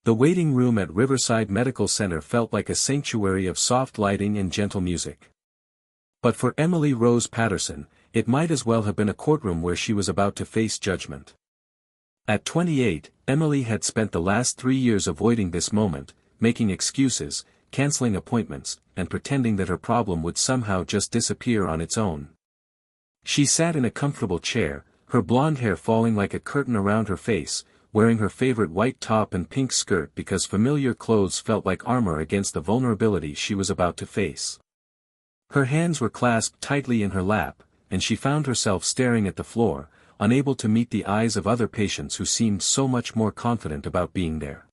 The waiting room at Riverside Medical Center felt like a sanctuary of soft lighting and gentle music. But for Emily Rose Patterson, it might as well have been a courtroom where she was about to face judgment. At 28, Emily had spent the last 3 years avoiding this moment, making excuses, canceling appointments, and pretending that her problem would somehow just disappear on its own. She sat in a comfortable chair, her blonde hair falling like a curtain around her face, wearing her favorite white top and pink skirt because familiar clothes felt like armor against the vulnerability she was about to face. Her hands were clasped tightly in her lap, and she found herself staring at the floor, unable to meet the eyes of other patients who seemed so much more confident about being there.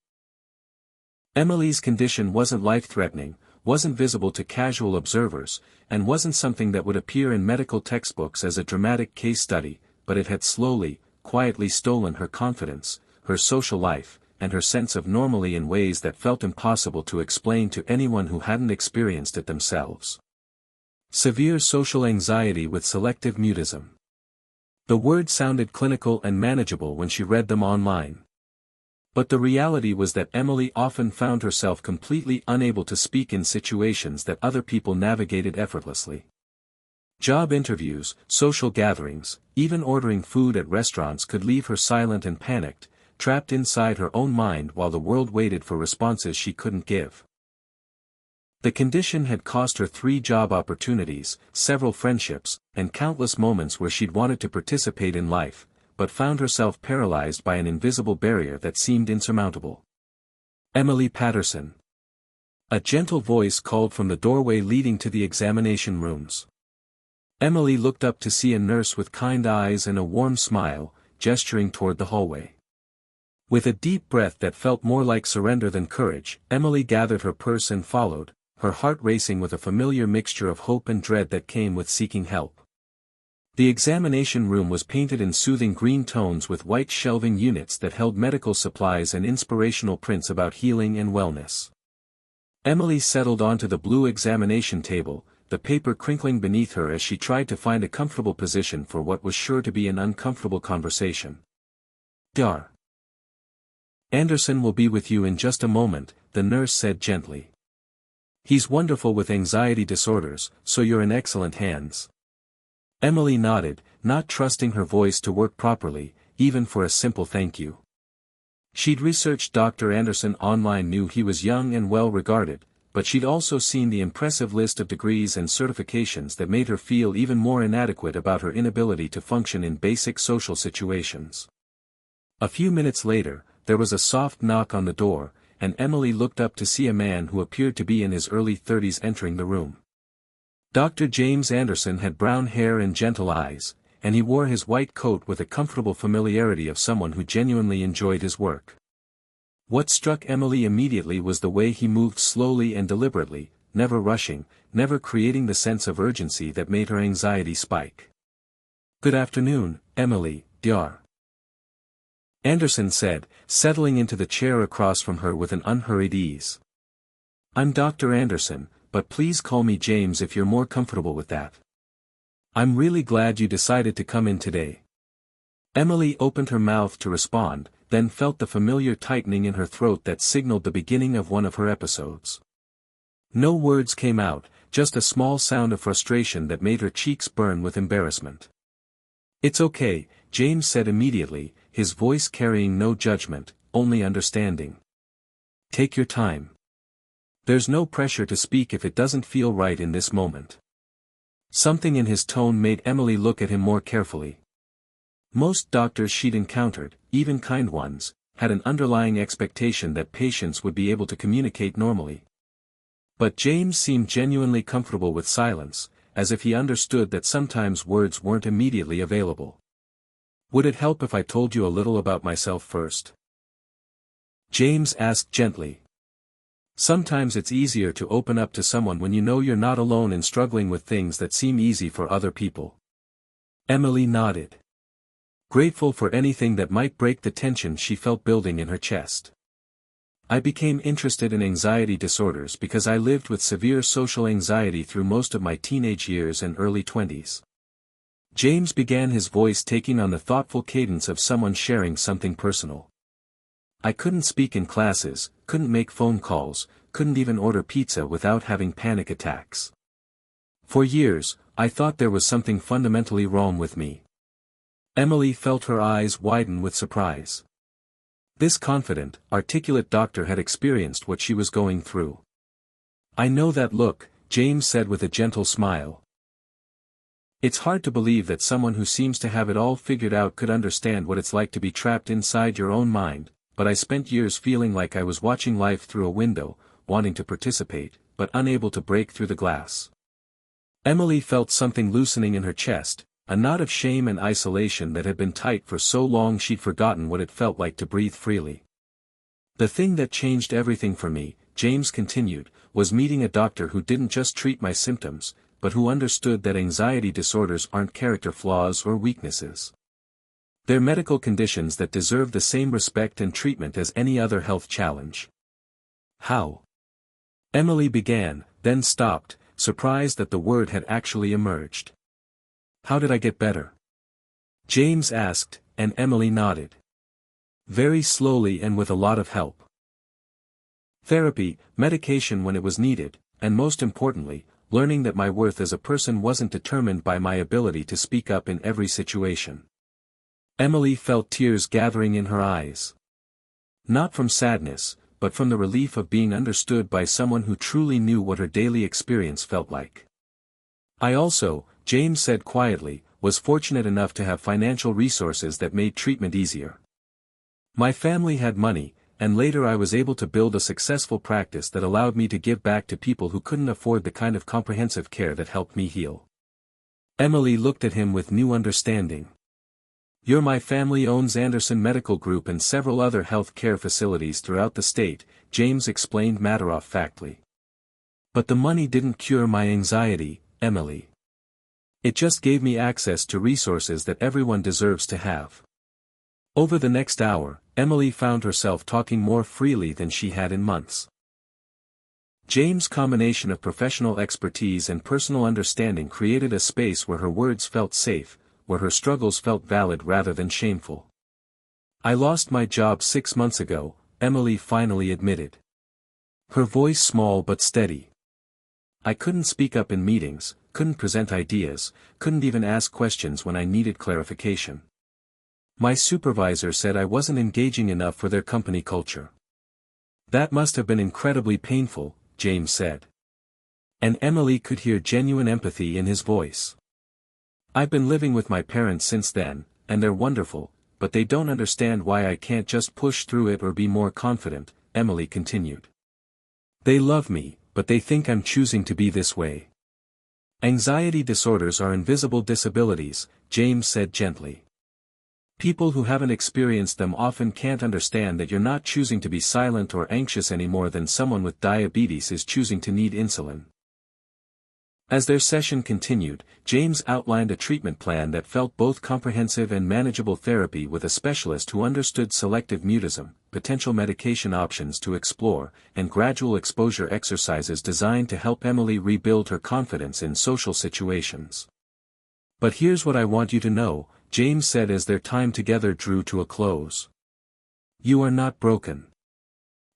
Emily's condition wasn't life-threatening, wasn't visible to casual observers, and wasn't something that would appear in medical textbooks as a dramatic case study, but it had slowly, quietly stolen her confidence, her social life, and her sense of normalcy in ways that felt impossible to explain to anyone who hadn't experienced it themselves. Severe social anxiety with selective mutism. The words sounded clinical and manageable when she read them online. But the reality was that Emily often found herself completely unable to speak in situations that other people navigated effortlessly. Job interviews, social gatherings, even ordering food at restaurants could leave her silent and panicked, trapped inside her own mind while the world waited for responses she couldn't give. The condition had cost her 3 job opportunities, several friendships, and countless moments where she'd wanted to participate in life, but found herself paralyzed by an invisible barrier that seemed insurmountable. Emily Patterson. A gentle voice called from the doorway leading to the examination rooms. Emily looked up to see a nurse with kind eyes and a warm smile, gesturing toward the hallway. With a deep breath that felt more like surrender than courage, Emily gathered her purse and followed, her heart racing with a familiar mixture of hope and dread that came with seeking help. The examination room was painted in soothing green tones with white shelving units that held medical supplies and inspirational prints about healing and wellness. Emily settled onto the blue examination table, the paper crinkling beneath her as she tried to find a comfortable position for what was sure to be an uncomfortable conversation. Dr. Anderson will be with you in just a moment, the nurse said gently. He's wonderful with anxiety disorders, so you're in excellent hands. Emily nodded, not trusting her voice to work properly, even for a simple thank you. She'd researched Dr. Anderson online, knew he was young and well regarded, but she'd also seen the impressive list of degrees and certifications that made her feel even more inadequate about her inability to function in basic social situations. A few minutes later, there was a soft knock on the door, and Emily looked up to see a man who appeared to be in his early 30s entering the room. Dr. James Anderson had brown hair and gentle eyes, and he wore his white coat with a comfortable familiarity of someone who genuinely enjoyed his work. What struck Emily immediately was the way he moved slowly and deliberately, never rushing, never creating the sense of urgency that made her anxiety spike. Good afternoon, Emily, Dr. Anderson said, settling into the chair across from her with an unhurried ease. I'm Dr. Anderson, but please call me James if you're more comfortable with that. I'm really glad you decided to come in today. Emily opened her mouth to respond, then felt the familiar tightening in her throat that signaled the beginning of one of her episodes. No words came out, just a small sound of frustration that made her cheeks burn with embarrassment. It's okay, James said immediately, his voice carrying no judgment, only understanding. Take your time. There's no pressure to speak if it doesn't feel right in this moment. Something in his tone made Emily look at him more carefully. Most doctors she'd encountered, even kind ones, had an underlying expectation that patients would be able to communicate normally. But James seemed genuinely comfortable with silence, as if he understood that sometimes words weren't immediately available. Would it help if I told you a little about myself first? James asked gently. Sometimes it's easier to open up to someone when you know you're not alone in struggling with things that seem easy for other people. Emily nodded, grateful for anything that might break the tension she felt building in her chest. I became interested in anxiety disorders because I lived with severe social anxiety through most of my teenage years and early 20s. James began, his voice taking on the thoughtful cadence of someone sharing something personal. I couldn't speak in classes, couldn't make phone calls, couldn't even order pizza without having panic attacks. For years, I thought there was something fundamentally wrong with me. Emily felt her eyes widen with surprise. This confident, articulate doctor had experienced what she was going through. I know that look, James said with a gentle smile. It's hard to believe that someone who seems to have it all figured out could understand what it's like to be trapped inside your own mind, but I spent years feeling like I was watching life through a window, wanting to participate, but unable to break through the glass. Emily felt something loosening in her chest, a knot of shame and isolation that had been tight for so long she'd forgotten what it felt like to breathe freely. The thing that changed everything for me, James continued, was meeting a doctor who didn't just treat my symptoms, but who understood that anxiety disorders aren't character flaws or weaknesses. They're medical conditions that deserve the same respect and treatment as any other health challenge. How? Emily began, then stopped, surprised that the word had actually emerged. How did I get better? James asked, and Emily nodded. Very slowly and with a lot of help. Therapy, medication when it was needed, and most importantly, learning that my worth as a person wasn't determined by my ability to speak up in every situation. Emily felt tears gathering in her eyes. Not from sadness, but from the relief of being understood by someone who truly knew what her daily experience felt like. I also, James said quietly, was fortunate enough to have financial resources that made treatment easier. My family had money, and later I was able to build a successful practice that allowed me to give back to people who couldn't afford the kind of comprehensive care that helped me heal. Emily looked at him with new understanding. My family owns Anderson Medical Group and several other health care facilities throughout the state, James explained matter-of-factly. But the money didn't cure my anxiety, Emily. It just gave me access to resources that everyone deserves to have. Over the next hour, Emily found herself talking more freely than she had in months. James' combination of professional expertise and personal understanding created a space where her words felt safe, where her struggles felt valid rather than shameful. I lost my job 6 months ago, Emily finally admitted. Her voice small but steady. I couldn't speak up in meetings, couldn't present ideas, couldn't even ask questions when I needed clarification. My supervisor said I wasn't engaging enough for their company culture. That must have been incredibly painful, James said. And Emily could hear genuine empathy in his voice. I've been living with my parents since then, and they're wonderful, but they don't understand why I can't just push through it or be more confident, Emily continued. They love me, but they think I'm choosing to be this way. Anxiety disorders are invisible disabilities, James said gently. People who haven't experienced them often can't understand that you're not choosing to be silent or anxious any more than someone with diabetes is choosing to need insulin. As their session continued, James outlined a treatment plan that felt both comprehensive and manageable: therapy with a specialist who understood selective mutism, potential medication options to explore, and gradual exposure exercises designed to help Emily rebuild her confidence in social situations. But here's what I want you to know, James said as their time together drew to a close. You are not broken.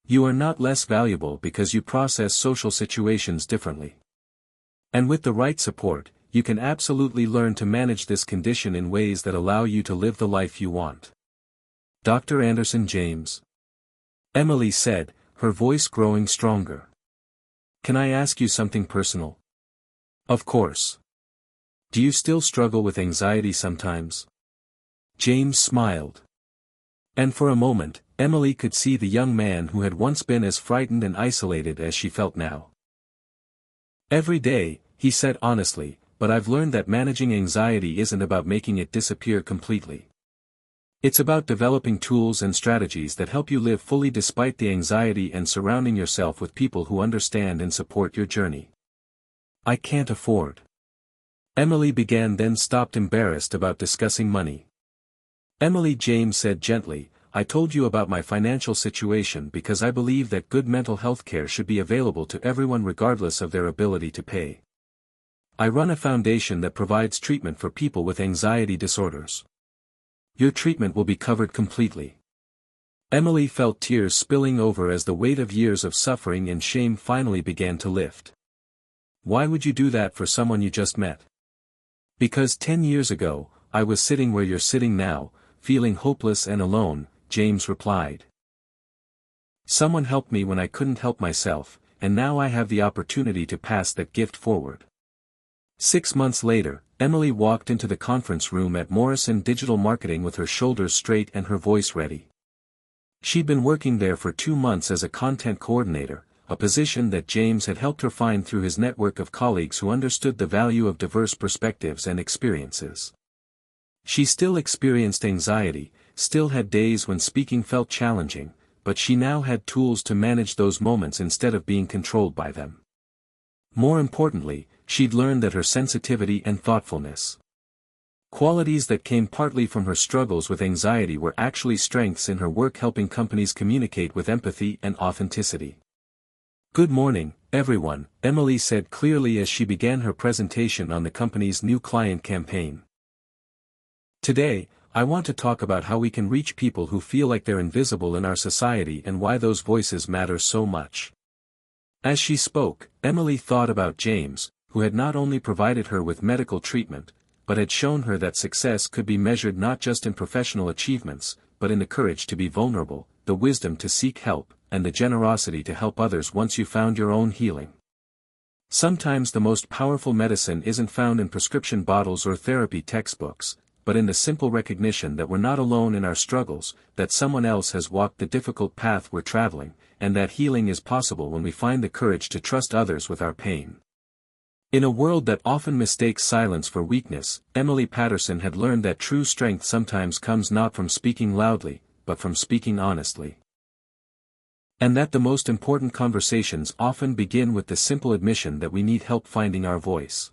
You are not less valuable because you process social situations differently. And with the right support, you can absolutely learn to manage this condition in ways that allow you to live the life you want. Dr. Anderson James. Emily said, her voice growing stronger. Can I ask you something personal? Of course. Do you still struggle with anxiety sometimes? James smiled. And for a moment, Emily could see the young man who had once been as frightened and isolated as she felt now. Every day, he said honestly, but I've learned that managing anxiety isn't about making it disappear completely. It's about developing tools and strategies that help you live fully despite the anxiety and surrounding yourself with people who understand and support your journey. I can't afford. Emily began, then stopped, embarrassed about discussing money. Emily, James said gently, I told you about my financial situation because I believe that good mental health care should be available to everyone regardless of their ability to pay. I run a foundation that provides treatment for people with anxiety disorders. Your treatment will be covered completely. Emily felt tears spilling over as the weight of years of suffering and shame finally began to lift. Why would you do that for someone you just met? Because 10 years ago, I was sitting where you're sitting now, feeling hopeless and alone, James replied. Someone helped me when I couldn't help myself, and now I have the opportunity to pass that gift forward. 6 months later, Emily walked into the conference room at Morrison Digital Marketing with her shoulders straight and her voice ready. She'd been working there for 2 months as a content coordinator, a position that James had helped her find through his network of colleagues who understood the value of diverse perspectives and experiences. She still experienced anxiety, still had days when speaking felt challenging, but she now had tools to manage those moments instead of being controlled by them. More importantly, she'd learned that her sensitivity and thoughtfulness, qualities that came partly from her struggles with anxiety, were actually strengths in her work helping companies communicate with empathy and authenticity. Good morning, everyone, Emily said clearly as she began her presentation on the company's new client campaign. Today, I want to talk about how we can reach people who feel like they're invisible in our society and why those voices matter so much. As she spoke, Emily thought about James, who had not only provided her with medical treatment, but had shown her that success could be measured not just in professional achievements, but in the courage to be vulnerable, the wisdom to seek help, and the generosity to help others once you found your own healing. Sometimes the most powerful medicine isn't found in prescription bottles or therapy textbooks, but in the simple recognition that we're not alone in our struggles, that someone else has walked the difficult path we're traveling, and that healing is possible when we find the courage to trust others with our pain. In a world that often mistakes silence for weakness, Emily Patterson had learned that true strength sometimes comes not from speaking loudly, but from speaking honestly. And that the most important conversations often begin with the simple admission that we need help finding our voice.